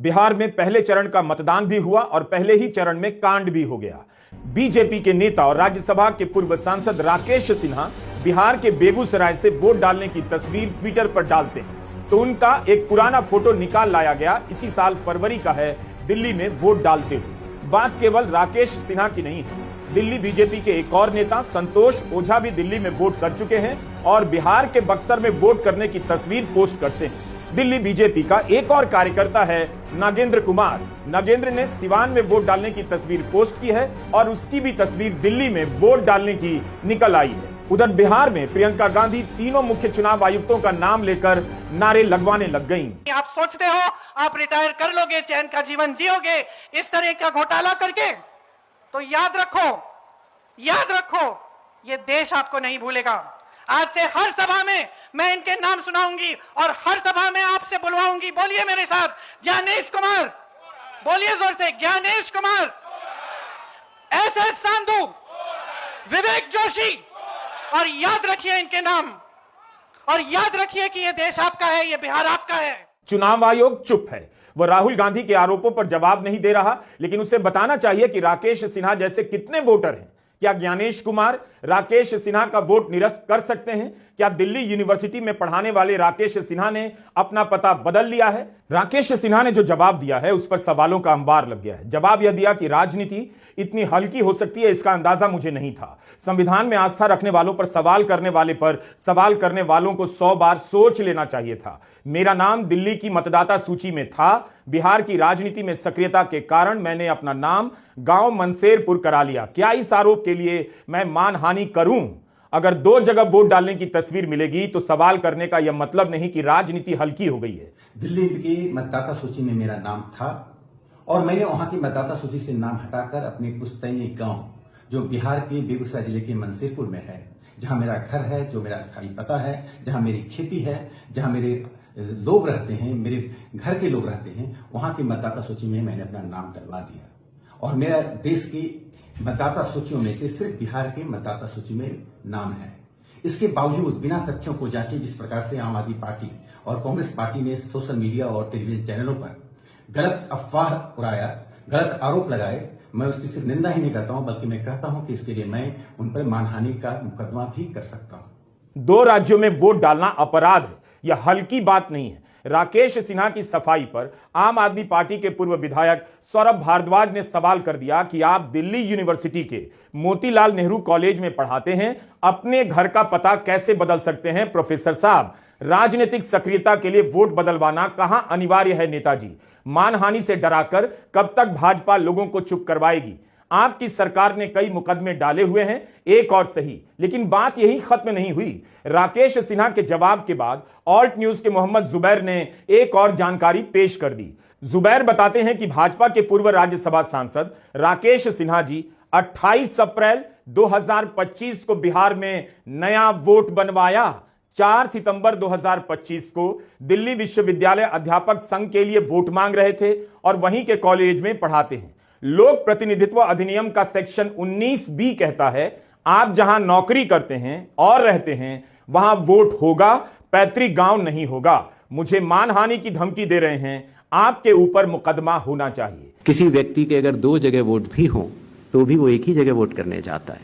बिहार में पहले चरण का मतदान भी हुआ और पहले ही चरण में कांड भी हो गया। बीजेपी के नेता और राज्यसभा के पूर्व सांसद राकेश सिन्हा बिहार के बेगूसराय से वोट डालने की तस्वीर ट्विटर पर डालते हैं तो उनका एक पुराना फोटो निकाल लाया गया। इसी साल फरवरी का है, दिल्ली में वोट डालते हुए। बात केवल राकेश सिन्हा की नहीं है, दिल्ली बीजेपी के एक और नेता संतोष ओझा भी दिल्ली में वोट कर चुके हैं और बिहार के बक्सर में वोट करने की तस्वीर पोस्ट करते हैं। दिल्ली बीजेपी का एक और कार्यकर्ता है नागेंद्र कुमार। नागेंद्र ने सिवान में वोट डालने की तस्वीर पोस्ट की है और उसकी भी तस्वीर दिल्ली में वोट डालने की निकल आई है। उधर बिहार में प्रियंका गांधी तीनों मुख्य चुनाव आयुक्तों का नाम लेकर नारे लगवाने लग गईं। आप सोचते हो आप रिटायर कर लोगे, चैन का जीवन जियोगे इस तरह का घोटाला करके, तो याद रखो ये देश आपको नहीं भूलेगा। आज से हर सभा में मैं इनके नाम सुनाऊंगी और हर सभा में आपसे बुलवाऊंगी। बोलिए मेरे साथ, ज्ञानेश कुमार, बोलिए जोर से, ज्ञानेश कुमार, SS सांधू, विवेक जोशी, और याद रखिए इनके नाम, और याद रखिए कि ये देश आपका है, ये बिहार आपका है। चुनाव आयोग चुप है, वह राहुल गांधी के आरोपों पर जवाब नहीं दे रहा, लेकिन उसे बताना चाहिए कि राकेश सिन्हा जैसे कितने वोटर हैं। क्या ज्ञानेश कुमार राकेश सिन्हा का वोट निरस्त कर सकते हैं? क्या दिल्ली यूनिवर्सिटी में पढ़ाने वाले राकेश सिन्हा ने अपना पता बदल लिया है? राकेश सिन्हा ने जो जवाब दिया है उस पर सवालों का अंबार लग गया है। जवाब यह दिया कि राजनीति इतनी हल्की हो सकती है, इसका अंदाजा मुझे नहीं था। संविधान में आस्था रखने वालों पर सवाल करने वाले पर सवाल करने वालों को 100 बार सोच लेना चाहिए था। मेरा नाम दिल्ली की मतदाता सूची में था। बिहार की राजनीति में सक्रियता के कारण मैंने अपना नाम गांव मनसेरपुर करा लिया। क्या इस आरोप के लिए मैं मानहानि करूं? अगर 2 जगह वोट डालने की तस्वीर मिलेगी तो सवाल करने का यह मतलब नहीं कि राजनीति हल्की हो गई है। दिल्ली की मतदाता सूची में मेरा नाम था और मैंने वहां की मतदाता सूची से नाम हटाकर अपने पुश्तैनी गांव, जो बिहार के बेगूसराय जिले के मनसेरपुर में है, जहां मेरा घर है, जो मेरा स्थायी पता है, जहां मेरी खेती है, जहां मेरे लोग रहते हैं, मेरे घर के लोग रहते हैं, वहां की मतदाता सूची में मैंने अपना नाम डलवा दिया। और मेरा देश की मतदाता सूचियों में से सिर्फ बिहार की मतदाता सूची में नाम है। इसके बावजूद बिना तथ्यों को जांचे जिस प्रकार से आम आदमी पार्टी और कांग्रेस पार्टी ने सोशल मीडिया और टेलीविजन चैनलों पर गलत अफवाह उड़ाया, गलत आरोप लगाए, मैं उसकी सिर्फ निंदा ही नहीं करता हूं, बल्कि मैं कहता हूं कि इसके लिए मैं उन पर मानहानि का मुकदमा भी कर सकता हूं। 2 राज्यों में वोट डालना अपराध है, यह हल्की बात नहीं है। राकेश सिन्हा की सफाई पर आम आदमी पार्टी के पूर्व विधायक सौरभ भारद्वाज ने सवाल कर दिया कि आप दिल्ली यूनिवर्सिटी के मोतीलाल नेहरू कॉलेज में पढ़ाते हैं, अपने घर का पता कैसे बदल सकते हैं प्रोफेसर साहब? राजनीतिक सक्रियता के लिए वोट बदलवाना कहां अनिवार्य है नेताजी? मानहानि से डराकर कब तक भाजपा लोगों को चुप करवाएगी? आपकी सरकार ने कई मुकदमे डाले हुए हैं, एक और सही, लेकिन बात यही खत्म नहीं हुई। राकेश सिन्हा के जवाब के बाद ऑल्ट न्यूज के मोहम्मद जुबैर ने एक और जानकारी पेश कर दी। जुबैर बताते हैं कि भाजपा के पूर्व राज्यसभा सांसद राकेश सिन्हा जी 28 अप्रैल 2025 को बिहार में नया वोट बनवाया। 4 सितंबर 2025 को दिल्ली विश्वविद्यालय अध्यापक संघ के लिए वोट मांग रहे थे और वहीं के कॉलेज में पढ़ाते हैं। लोक प्रतिनिधित्व अधिनियम का सेक्शन 19B कहता है, आप जहां नौकरी करते हैं और रहते हैं वहां वोट होगा, पैतृक गांव नहीं होगा। मुझे मानहानि की धमकी दे रहे हैं, आपके ऊपर मुकदमा होना चाहिए। किसी व्यक्ति के अगर 2 जगह वोट भी हो तो भी वो एक ही जगह वोट करने जाता है।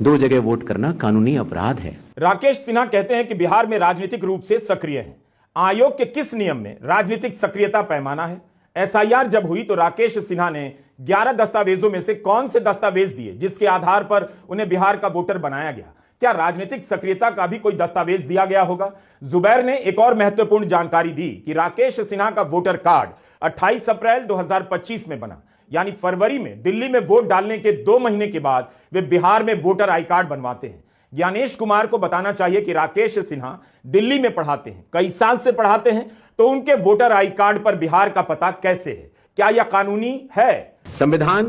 2 जगह वोट करना कानूनी अपराध है। राकेश सिन्हा कहते हैं कि बिहार में राजनीतिक रूप से सक्रिय हैं। आयोग के किस नियम में राजनीतिक सक्रियता पैमाना है? SIR जब हुई तो राकेश सिन्हा ने 11 दस्तावेजों में से कौन से दस्तावेज दिए जिसके आधार पर उन्हें बिहार का वोटर बनाया गया? क्या राजनीतिक सक्रियता का भी कोई दस्तावेज दिया गया होगा? जुबैर ने एक और महत्वपूर्ण जानकारी दी कि राकेश सिन्हा का वोटर कार्ड 28 अप्रैल 2025 में बना, यानी फरवरी में दिल्ली में वोट डालने के 2 महीने के बाद वे बिहार में वोटर आई कार्ड बनवाते हैं। ज्ञानेश कुमार को बताना चाहिए कि राकेश सिन्हा दिल्ली में पढ़ाते हैं, कई साल से पढ़ाते हैं, तो उनके वोटर आई कार्ड पर बिहार का पता कैसे है? क्या यह कानूनी है? संविधान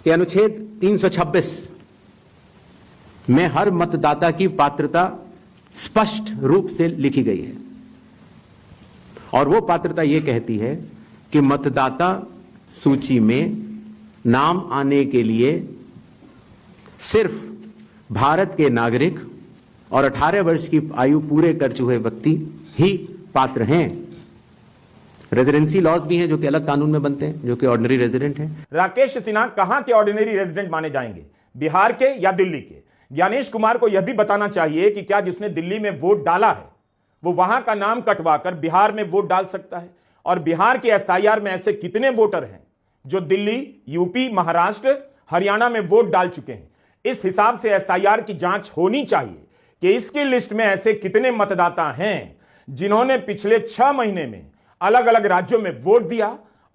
के अनुच्छेद 326 में हर मतदाता की पात्रता स्पष्ट रूप से लिखी गई है और वो पात्रता यह कहती है कि मतदाता सूची में नाम आने के लिए सिर्फ भारत के नागरिक और 18 वर्ष की आयु पूरे कर चुके व्यक्ति ही पात्र हैं। रेजिडेंसी लॉज भी हैं जो कि अलग कानून में बनते हैं, जो कि ऑर्डिनरी रेजिडेंट हैं। राकेश सिन्हा कहां के ऑर्डिनरी रेजिडेंट माने जाएंगे, बिहार के या दिल्ली के? ज्ञानेश कुमार को यह भी बताना चाहिए कि क्या जिसने दिल्ली में वोट डाला है वो वहां का नाम कटवाकर बिहार में वोट डाल सकता है? और बिहार के एसआईआर में ऐसे कितने वोटर हैं जो दिल्ली, यूपी, महाराष्ट्र, हरियाणा में वोट डाल चुके हैं? इस हिसाब से एसआईआर की जांच होनी चाहिए कि इसकी लिस्ट में ऐसे कितने मतदाता हैं जिन्होंने पिछले 6 महीने में अलग अलग राज्यों में वोट दिया,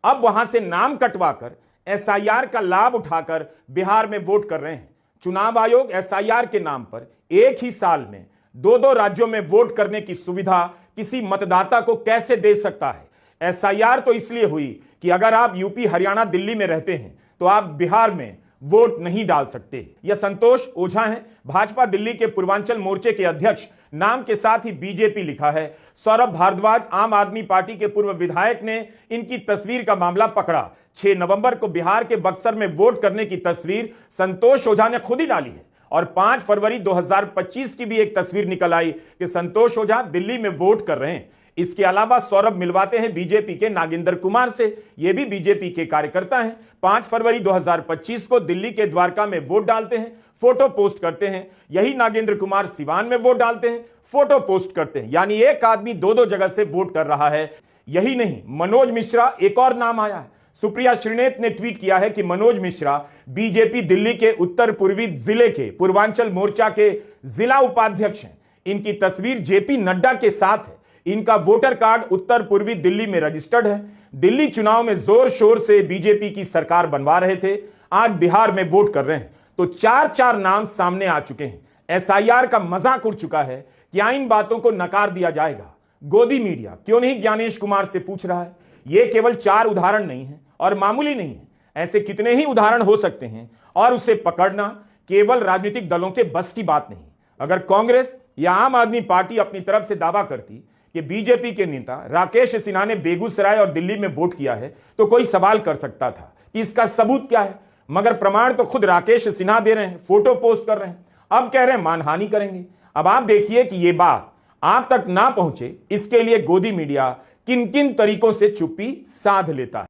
अब वहां से नाम कटवाकर एसआईआर का लाभ उठाकर बिहार में वोट कर रहे हैं। चुनाव आयोग एसआईआर के नाम पर एक ही साल में 2-2 राज्यों में वोट करने की सुविधा किसी मतदाता को कैसे दे सकता है? एसआईआर तो इसलिए हुई कि अगर आप यूपी, हरियाणा, दिल्ली में रहते हैं तो आप बिहार में वोट नहीं डाल सकते। यह संतोष ओझा हैं, भाजपा दिल्ली के पूर्वांचल मोर्चे के अध्यक्ष, नाम के साथ ही बीजेपी लिखा है। सौरभ भारद्वाज, आम आदमी पार्टी के पूर्व विधायक, ने इनकी तस्वीर का मामला पकड़ा। 6 नवंबर को बिहार के बक्सर में वोट करने की तस्वीर संतोष ओझा ने खुद ही डाली है और 5 फरवरी 2025 की भी एक तस्वीर निकल आई कि संतोष ओझा दिल्ली में वोट कर रहे हैं। इसके अलावा सौरभ मिलवाते हैं बीजेपी के नागेंद्र कुमार से, ये भी बीजेपी के कार्यकर्ता हैं। 5 फरवरी 2025 को दिल्ली के द्वारका में वोट डालते हैं, फोटो पोस्ट करते हैं। यही नागेंद्र कुमार सिवान में वोट डालते हैं, फोटो पोस्ट करते हैं। यानी एक आदमी 2-2 जगह से वोट कर रहा है। यही नहीं, मनोज मिश्रा एक और नाम आया है। सुप्रिया श्रीनेत ने ट्वीट किया है कि मनोज मिश्रा बीजेपी दिल्ली के उत्तर पूर्वी जिले के पूर्वांचल मोर्चा के जिला उपाध्यक्ष हैं। इनकी तस्वीर जेपी नड्डा के साथ है। इनका वोटर कार्ड उत्तर पूर्वी दिल्ली में रजिस्टर्ड है। दिल्ली चुनाव में जोर शोर से बीजेपी की सरकार बनवा रहे थे, आज बिहार में वोट कर रहे हैं। तो 4-4 नाम सामने आ चुके हैं। एसआईआर का मजाक उड़ चुका है। क्या इन बातों को नकार दिया जाएगा? गोदी मीडिया क्यों नहीं ज्ञानेश कुमार से पूछ रहा है? ये केवल 4 उदाहरण नहीं है और मामूली नहीं है, ऐसे कितने ही उदाहरण हो सकते हैं और उसे पकड़ना केवल राजनीतिक दलों के बस की बात नहीं। अगर कांग्रेस या आम आदमी पार्टी अपनी तरफ से दावा करती कि बीजेपी के नेता राकेश सिन्हा ने बेगूसराय और दिल्ली में वोट किया है तो कोई सवाल कर सकता था कि इसका सबूत क्या है, मगर प्रमाण तो खुद राकेश सिन्हा दे रहे हैं, फोटो पोस्ट कर रहे हैं। अब कह रहे हैं मानहानि करेंगे। अब आप देखिए कि यह बात आप तक ना पहुंचे, इसके लिए गोदी मीडिया किन किन तरीकों से चुप्पी साध लेता है।